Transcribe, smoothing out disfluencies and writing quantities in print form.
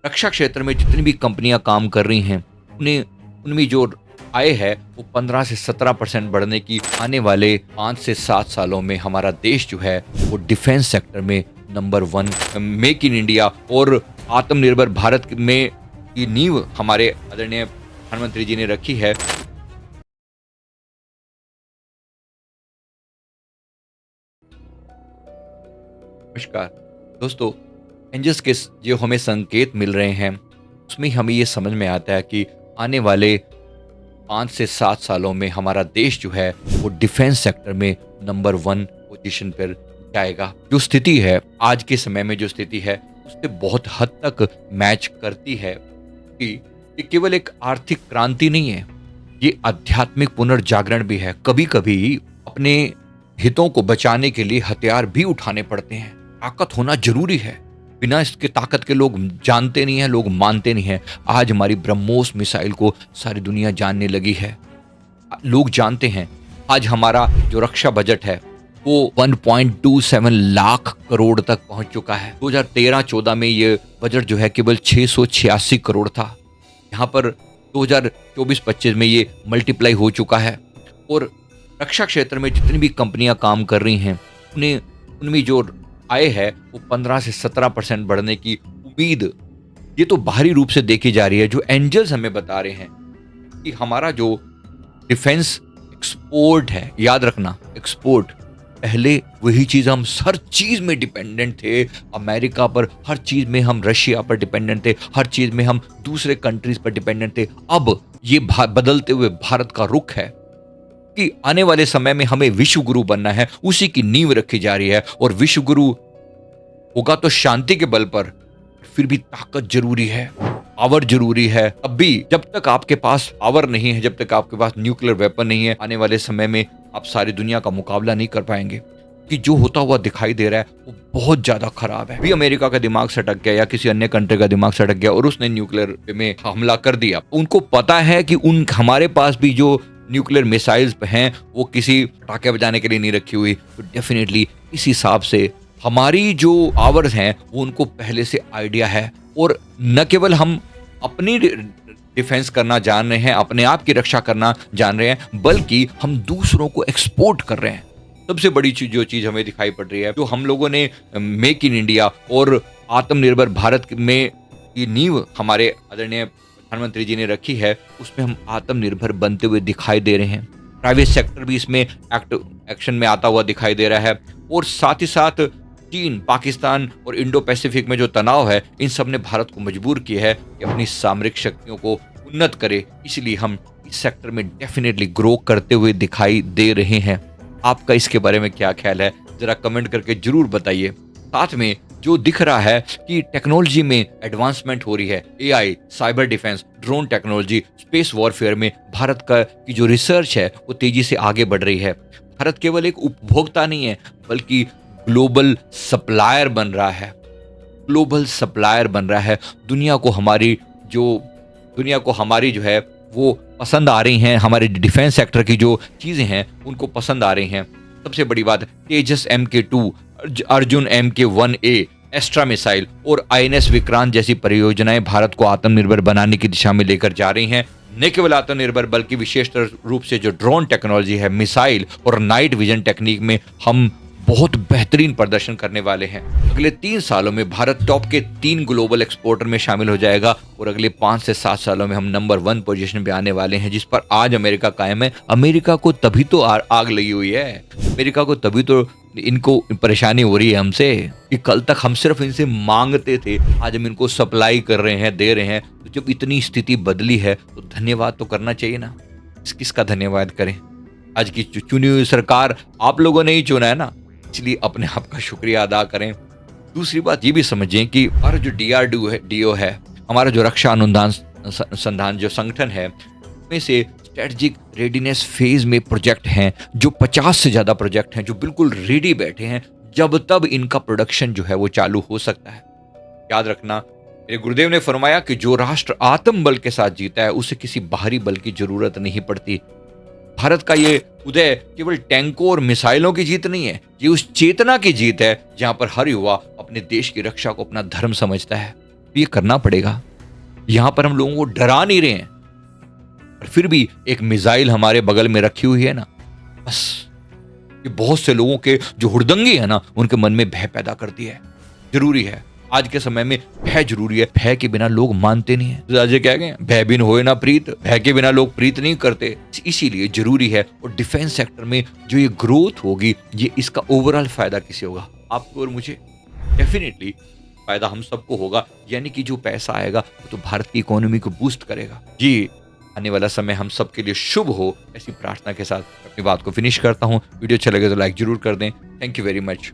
रक्षा क्षेत्र में जितनी भी कंपनियां काम कर रही हैं उन्हें उनमें जो आय है वो 15 से 17% बढ़ने की आने वाले 5 से 7 सालों में हमारा देश जो है वो डिफेंस सेक्टर में नंबर 1 मेक इन इंडिया और आत्मनिर्भर भारत में की नींव हमारे आदरणीय प्रधानमंत्री जी ने रखी है। नमस्कार दोस्तों, एंजल्स के जो हमें संकेत मिल रहे हैं उसमें हमें ये समझ में आता है कि आने वाले 5 से 7 सालों में हमारा देश जो है वो डिफेंस सेक्टर में नंबर 1 पोजीशन पर जाएगा। जो स्थिति है आज के समय में, जो स्थिति है उससे बहुत हद तक मैच करती है कि ये केवल एक आर्थिक क्रांति नहीं है, ये आध्यात्मिक पुनर्जागरण भी है। कभी कभी अपने हितों को बचाने के लिए हथियार भी उठाने पड़ते हैं। ताकत होना जरूरी है, बिना इसके ताकत के लोग जानते नहीं हैं, लोग मानते नहीं हैं। आज हमारी ब्रह्मोस मिसाइल को सारी दुनिया जानने लगी है, लोग जानते हैं। आज हमारा जो रक्षा बजट है वो 1.27 लाख करोड़ तक पहुंच चुका है। 2013-14 में ये बजट जो है केवल 686 करोड़ था। यहाँ पर 2024-25 में ये मल्टीप्लाई हो चुका है। और रक्षा क्षेत्र में जितनी भी कंपनियां काम कर रही हैं उनमें जो आय है वो 15 से 17% बढ़ने की उम्मीद ये तो बाहरी रूप से देखी जा रही है। जो एंजल्स हमें बता रहे हैं कि हमारा जो डिफेंस एक्सपोर्ट है, याद रखना एक्सपोर्ट, पहले वही चीज हम हर चीज में डिपेंडेंट थे, अमेरिका पर, हर चीज में हम रशिया पर डिपेंडेंट थे, हर चीज में हम दूसरे कंट्रीज पर डिपेंडेंट थे। अब ये बदलते हुए भारत का रुख है कि आने वाले समय में हमें विश्व गुरु बनना है, उसी की नींव रखी जा रही है। और विश्व गुरु होगा तो शांति के बल पर, फिर भी ताकत जरूरी है, पावर जरूरी है। अब भी जब तक आपके पास पावर नहीं है, जब तक आपके पास न्यूक्लियर वेपन नहीं है, आने वाले समय में आप सारी दुनिया का मुकाबला नहीं कर पाएंगे। कि जो होता हुआ दिखाई दे रहा है वो बहुत ज्यादा खराब है। भी अमेरिका का दिमाग सटक गया या किसी अन्य कंट्री का दिमाग सटक गया और उसने न्यूक्लियर में हमला कर दिया। उनको पता है कि हमारे पास भी जो न्यूक्लियर मिसाइल्स हैं वो किसी पटाखे बजाने के लिए नहीं रखी हुई। तो डेफिनेटली इस हिसाब से हमारी जो पावर्स हैं वो उनको पहले से आइडिया है। और न केवल हम अपनी डिफेंस करना जान रहे हैं, अपने आप की रक्षा करना जान रहे हैं, बल्कि हम दूसरों को एक्सपोर्ट कर रहे हैं। सबसे बड़ी जो चीज हमें दिखाई पड़ रही है, जो हम लोगों ने मेक इन इंडिया और आत्मनिर्भर भारत में की नींव हमारे आदरणीय प्रधानमंत्री जी ने रखी है, उसमें हम आत्मनिर्भर बनते हुए दिखाई दे रहे हैं। प्राइवेट सेक्टर भी इसमें एक्शन में आता हुआ दिखाई दे रहा है। और साथ ही साथ चीन, पाकिस्तान और इंडो पैसिफिक में जो तनाव है, इन सब ने भारत को मजबूर किया है कि अपनी सामरिक शक्तियों को उन्नत करे। इसलिए हम इस सेक्टर में डेफिनेटली ग्रो करते हुए दिखाई दे रहे हैं। आपका इसके बारे में क्या ख्याल है, जरा कमेंट करके जरूर बताइए। साथ में जो दिख रहा है कि टेक्नोलॉजी में एडवांसमेंट हो रही है, AI, cyber defence, drone technology, space warfare में भारत की जो रिसर्च है वो तेजी से आगे बढ़ रही है। भारत केवल एक उपभोक्ता नहीं है बल्कि ग्लोबल सप्लायर बन रहा है। ग्लोबल सप्लायर बन रहा है। दुनिया को हमारी जो है वो पसंद आ रही हैं। हमारे डिफेंस सेक्टर की जो चीजें हैं उनको पसंद आ रही हैं। सबसे बड़ी बात, Tejas MK2, Arjun MK1A, Astra missile और INS विक्रांत जैसी परियोजनाएं भारत को आत्मनिर्भर बनाने की दिशा में लेकर जा रही हैं। न केवल आत्मनिर्भर बल्कि विशेष रूप से जो ड्रोन टेक्नोलॉजी है, मिसाइल और नाइट विजन टेक्निक में हम बहुत बेहतरीन प्रदर्शन करने वाले हैं। अगले 3 सालों में भारत टॉप के 3 ग्लोबल एक्सपोर्टर में शामिल हो जाएगा और अगले 5 से 7 सालों में हम नंबर 1 पोजीशन पे आने वाले हैं, जिस पर आज अमेरिका कायम है। अमेरिका को तभी तो आग लगी हुई है, अमेरिका को तभी तो इनको परेशानी हो रही है हमसे कि कल तक हम सिर्फ इनसे मांगते थे, आज हम इनको सप्लाई कर रहे हैं, दे रहे हैं। तो जब इतनी स्थिति बदली है तो धन्यवाद तो करना चाहिए ना। किसका धन्यवाद करें? आज की चुनी हुई सरकार आप लोगों ने ही चुना है ना, इसलिए अपने आप का शुक्रिया अदा करें। दूसरी बात ये भी समझें कि हमारा जो DRDO है, हमारा जो रक्षा अनुसंधान जो संगठन है, में से स्ट्रेटजिक रेडीनेस फेज में प्रोजेक्ट हैं, जो 50 से ज्यादा प्रोजेक्ट हैं जो बिल्कुल रेडी बैठे हैं, जब तब इनका प्रोडक्शन जो है वो चालू हो सकता है। याद रखना, मेरे गुरुदेव ने फरमाया कि जो राष्ट्र आत्म बल के साथ जीता है उसे किसी बाहरी बल की जरूरत नहीं पड़ती। भारत का ये उदय केवल टैंकों और मिसाइलों की जीत नहीं है, ये उस चेतना की जीत है जहां पर हर युवा अपने देश की रक्षा को अपना धर्म समझता है। तो ये करना पड़ेगा। यहाँ पर हम लोगों को डरा नहीं रहे हैं, और फिर भी एक मिसाइल हमारे बगल में रखी हुई है ना, बस ये बहुत से लोगों के जो हुड़दंगी है ना, उनके मन में भय पैदा करती है। जरूरी है, आज के समय में भय जरूरी है। भय के बिना लोग मानते नहीं है। राजे कह गए, भय बिन होए ना प्रीत, भय के बिना लोग प्रीत नहीं करते। इसीलिए जरूरी है, और डिफेंस सेक्टर में जो ये ग्रोथ होगी, ये इसका ओवरऑल फायदा किसे होगा? आपको और मुझे। डेफिनेटली फायदा हम सबको होगा, यानी कि जो पैसा आएगा वो तो भारत की इकोनॉमी को बूस्ट करेगा। जी, आने वाला समय हम सबके लिए शुभ हो, ऐसी प्रार्थना के साथ अपनी बात को फिनिश करता हूँ। वीडियो अच्छा लगे तो लाइक जरूर कर दें। Thank you very much.